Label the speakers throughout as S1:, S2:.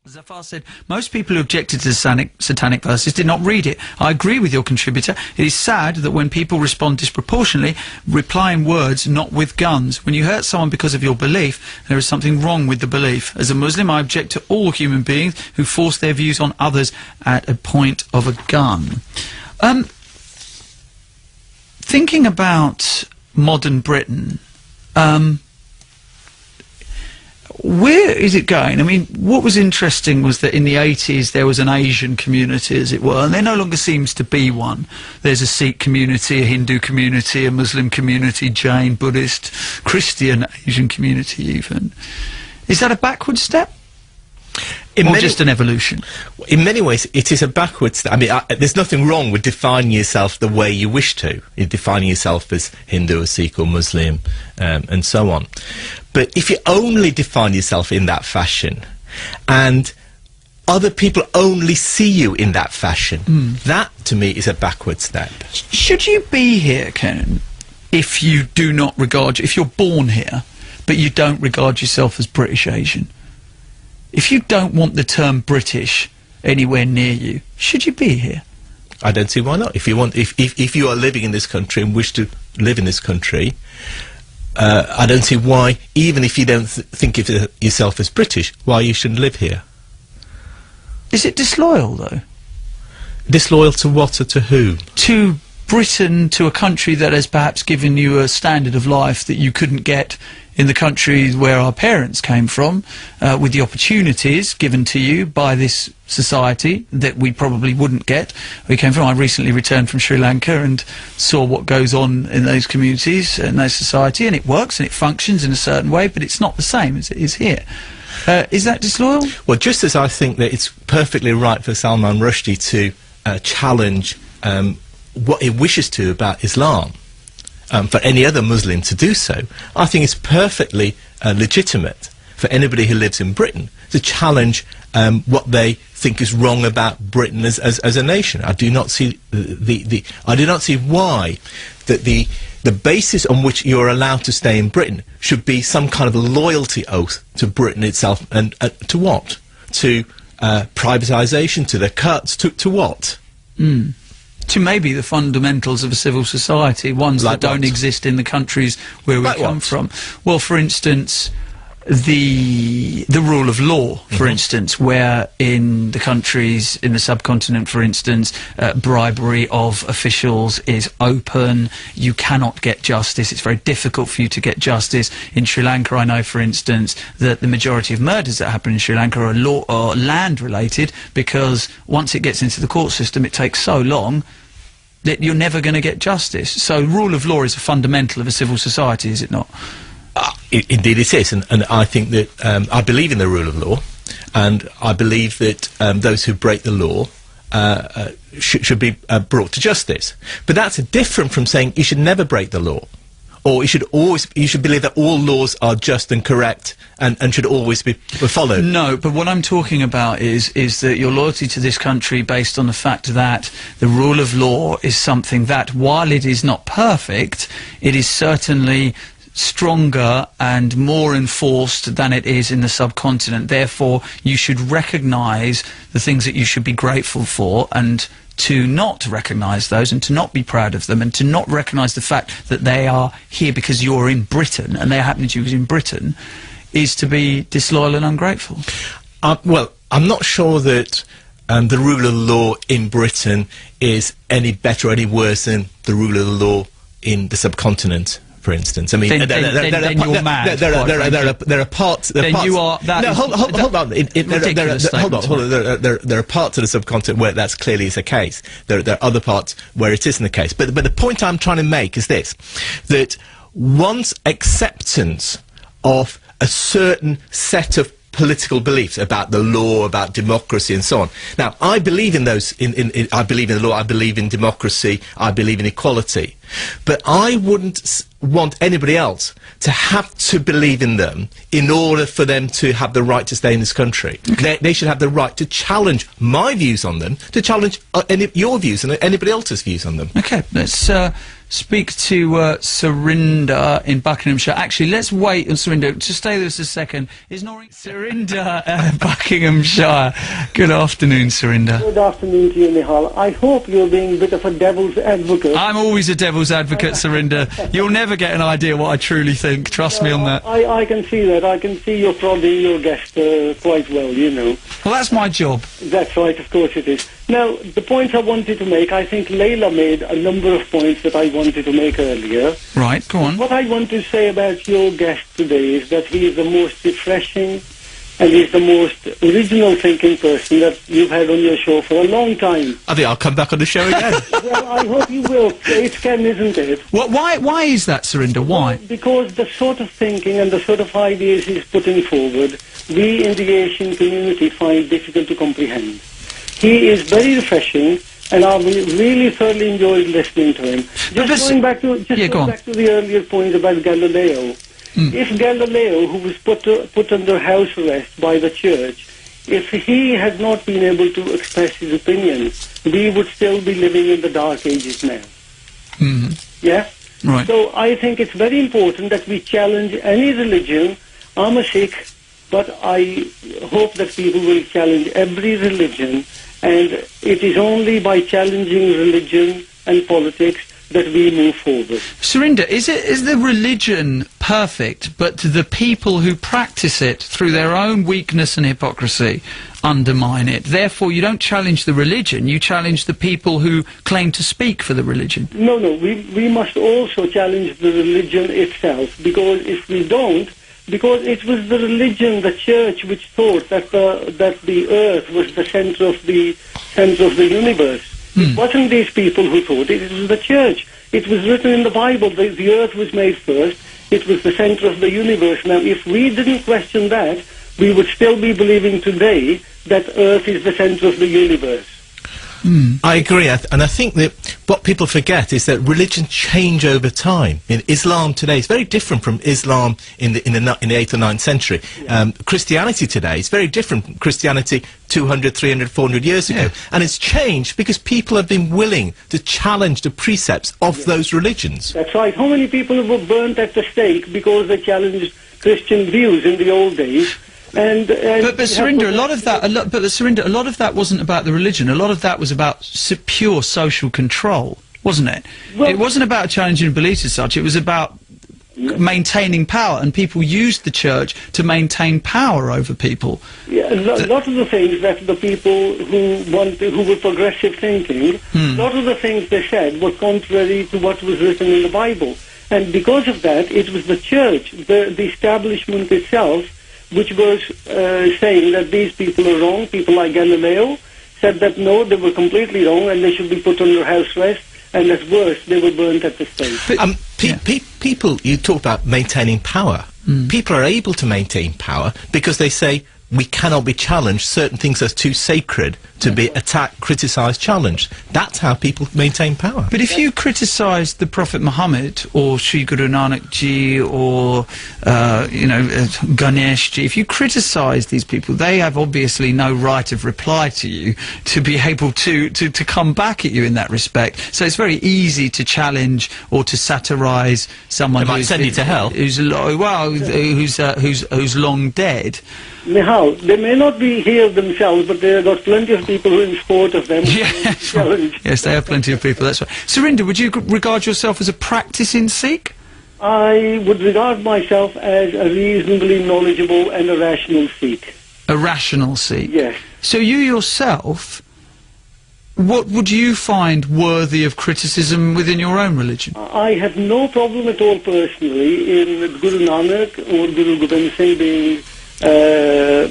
S1: Zafar said, most people who objected to the satanic verses did not read it. I agree with your contributor. It is sad that when people respond disproportionately, reply in words, not with guns. When you hurt someone because of your belief, there is something wrong with the belief. As a Muslim, I object to all human beings who force their views on others at a point of a gun. Thinking about modern Britain, where is it going? I mean, what was interesting was that in the 80s there was an Asian community, as it were, and there no longer seems to be one. There's a Sikh community, a Hindu community, a Muslim community, Jain, Buddhist, Christian Asian community even. Is that a backward step? Or just an evolution?
S2: In many ways, it is a backward step. I mean, there's nothing wrong with defining yourself the way you wish to. You're defining yourself as Hindu or Sikh or Muslim, and so on. But if you only define yourself in that fashion, and other people only see you in that fashion, that, to me, is a backward step.
S1: Should you be here, Ken, if you do not regard... if you're born here, but you don't regard yourself as British Asian? If you don't want the term British anywhere near you, should you be here?
S2: I don't see why not. If you want, if you are living in this country and wish to live in this country, I don't see why, even if you don't think of yourself as British, why you shouldn't live here.
S1: Is it disloyal, though?
S2: Disloyal to what or to whom? To
S1: Britain, to a country that has perhaps given you a standard of life that you couldn't get in the countries where our parents came from, with the opportunities given to you by this society that we probably wouldn't get. We came from... I recently returned from Sri Lanka and saw what goes on in those communities and those society, and it works and it functions in a certain way, but it's not the same as it is here. Is that disloyal?
S2: Well, just as I think that it's perfectly right for Salman Rushdie to challenge what he wishes to about Islam, for any other Muslim to do so, I think it's perfectly legitimate for anybody who lives in Britain to challenge what they think is wrong about Britain as a nation. I do not see I do not see why that the basis on which you're allowed to stay in Britain should be some kind of a loyalty oath to Britain itself, and to what? To privatisation, to the cuts, to what?
S1: To maybe the fundamentals of a civil society, ones that don't exist in the countries where we come from. Well, for instance, the rule of law, for instance, where in the countries, in the subcontinent, for instance, bribery of officials is open. You cannot get justice. It's very difficult for you to get justice. In Sri Lanka, I know, for instance, that the majority of murders that happen in Sri Lanka are land-related, because once it gets into the court system, it takes so long that you're never going to get justice. So rule of law is a fundamental of a civil society, is it not?
S2: Indeed it is, and I think that I believe in the rule of law, and I believe that those who break the law should be brought to justice. But that's different from saying you should never break the law, or you should believe that all laws are just and correct and should always be followed.
S1: No, but what I'm talking about is that your loyalty to this country based on the fact that the rule of law is something that, while it is not perfect, it is certainly stronger and more enforced than it is in the subcontinent. Therefore, you should recognise the things that you should be grateful for, and to not recognise those, and to not be proud of them, and to not recognise the fact that they are here because you're in Britain, and they're happening to you in Britain, is to be disloyal and ungrateful.
S2: Well, I'm not sure that the rule of law in Britain is any better or any worse than the rule of the law in the subcontinent, for instance. I mean,
S1: then you're mad.
S2: There are parts.
S1: Then you are.
S2: No, hold on. Hold on. There are parts of the subcontinent where that's clearly is the case. There are other parts where it isn't the case. But the point I'm trying to make is this: that one's acceptance of a certain set of political beliefs about the law, about democracy, and so on. Now, I believe in those. I believe in the law. I believe in democracy. I believe in equality. But I wouldn't want anybody else to have to believe in them in order for them to have the right to stay in this country. Okay. They should have the right to challenge my views on them, to challenge your views and anybody else's views on them.
S1: Okay, let's speak to Surinder in Buckinghamshire. Actually, let's wait on Surinder. Just stay there just a second. Is Noreen Surinder, Buckinghamshire. Good afternoon, Surinder.
S3: Good afternoon to you, Nihal. I hope you're being a bit of a devil's advocate.
S1: I'm always a devil's advocate, Surinder. You'll never get an idea what I truly think. Trust me on that.
S3: I can see that. I can see you're prodding your guest quite well, you know.
S1: Well, that's my job.
S3: That's right, of course it is. Now, the points I wanted to make, I think Layla made a number of points that I wanted to make earlier.
S1: Right, go on.
S3: What I want to say about your guest today is that he is the most refreshing and he's the most original thinking person that you've had on your show for a long time.
S2: I think I'll come back on the show again.
S3: Well, I hope you will. It's Ken, isn't it?
S1: Why is that, Surinder? Why?
S3: Well, because the sort of thinking and the sort of ideas he's putting forward, we in the Asian community find difficult to comprehend. He is very refreshing, and I really thoroughly enjoyed listening to him. Just going back to the earlier point about Galileo. If Galileo, who was put under house arrest by the church, if he had not been able to express his opinion, we would still be living in the Dark Ages now. Yeah?
S1: Right.
S3: So I think it's very important that we challenge any religion. I'm a Sikh, but I hope that people will challenge every religion, and it is only by challenging religion and politics that we move forward.
S1: Surinder, is the religion perfect, but the people who practice it through their own weakness and hypocrisy undermine it? Therefore, you don't challenge the religion, you challenge the people who claim to speak for the religion.
S3: No, we must also challenge the religion itself, because if we don't, because it was the religion, the church, which thought that the earth was the center of the universe. It wasn't these people who thought it was the church. It was written in the Bible that the earth was made first. It was the center of the universe. Now, if we didn't question that, we would still be believing today that earth is the center of the universe.
S2: I agree, and I think that what people forget is that religions change over time. In Islam today is very different from Islam in the 8th or 9th century. Christianity today is very different from Christianity 200, 300, 400 years ago. And it's changed because people have been willing to challenge the precepts of those religions.
S3: That's right. How many people were burnt at the stake because they challenged Christian views in the old days? But
S1: Surinder, a lot of that wasn't about the religion. A lot of that was about pure social control, wasn't it? Well, it wasn't about challenging beliefs as such. It was about maintaining power, and people used the church to maintain power over people.
S3: Yeah, a lot of the things that the people who were progressive thinking, a lot of the things they said were contrary to what was written in the Bible, and because of that, it was the church, the establishment itself, which was saying that these people are wrong. People like Galileo said that no, they were completely wrong and they should be put under house arrest, and at worst, they were burnt at the stake.
S2: People, you talk about maintaining power. People are able to maintain power because they say, we cannot be challenged. Certain things are too sacred to be attacked, criticised, challenged. That's how people maintain power.
S1: But if you criticise the Prophet Muhammad or Sri Guru Nanak Ji or Ganesh Ji, if you criticise these people, they have obviously no right of reply to you to be able to come back at you in that respect. So it's very easy to challenge or to satirise someone
S2: who might send you to hell.
S1: Who's long dead.
S3: Nihal, they may not be here themselves, but there have got plenty of people who are in support of them.
S1: Yes, they have plenty of people, that's right. Surinder, would you regard yourself as a practising Sikh?
S3: I would regard myself as a reasonably knowledgeable and a rational Sikh.
S1: A rational Sikh?
S3: Yes.
S1: So you yourself, what would you find worthy of criticism within your own religion?
S3: I have no problem at all personally in Guru Nanak or Guru Gobind Singh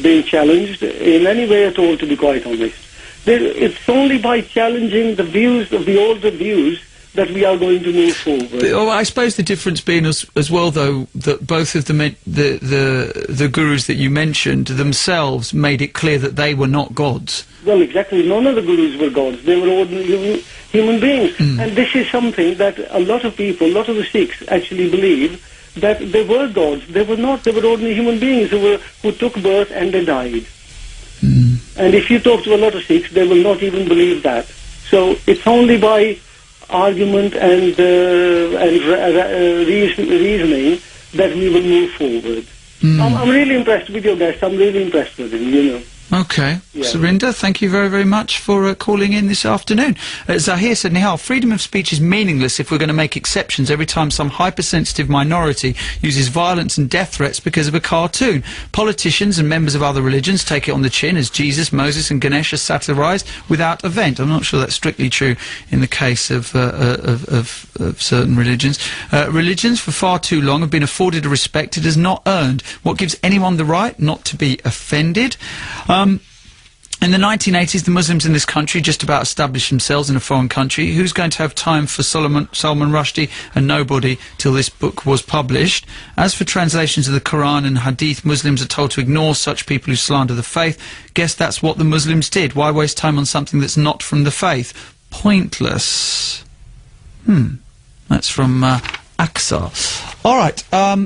S3: being challenged in any way at all, to be quite honest. It's only by challenging the views of the older views that we are going to move forward.
S1: I suppose the difference being as well, though, that both of the gurus that you mentioned themselves made it clear that they were not gods.
S3: Well, exactly. None of the gurus were gods. They were ordinary human beings. And this is something that a lot of people, a lot of the Sikhs actually believe, that they were gods. They were not. They were ordinary human beings who took birth and they died. And if you talk to a lot of Sikhs, they will not even believe that. So it's only by argument and reasoning that we will move forward. I'm really impressed with your guest. I'm really impressed with him, you know.
S1: Okay.
S3: Yeah.
S1: Surinder, thank you very, very much for calling in this afternoon. Zahir said, Nihal, freedom of speech is meaningless if we're going to make exceptions every time some hypersensitive minority uses violence and death threats because of a cartoon. Politicians and members of other religions take it on the chin as Jesus, Moses and Ganesh are satirised without event. I'm not sure that's strictly true in the case of certain religions. Religions for far too long have been afforded a respect it has not earned. What gives anyone the right not to be offended? In the 1980s, the Muslims in this country just about established themselves in a foreign country. Who's going to have time for Salman Rushdie? And nobody till this book was published. As for translations of the Quran and Hadith, Muslims are told to ignore such people who slander the faith. Guess that's what the Muslims did. Why waste time on something that's not from the faith? Pointless. That's from Aqsa. All right,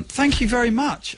S1: thank you very much.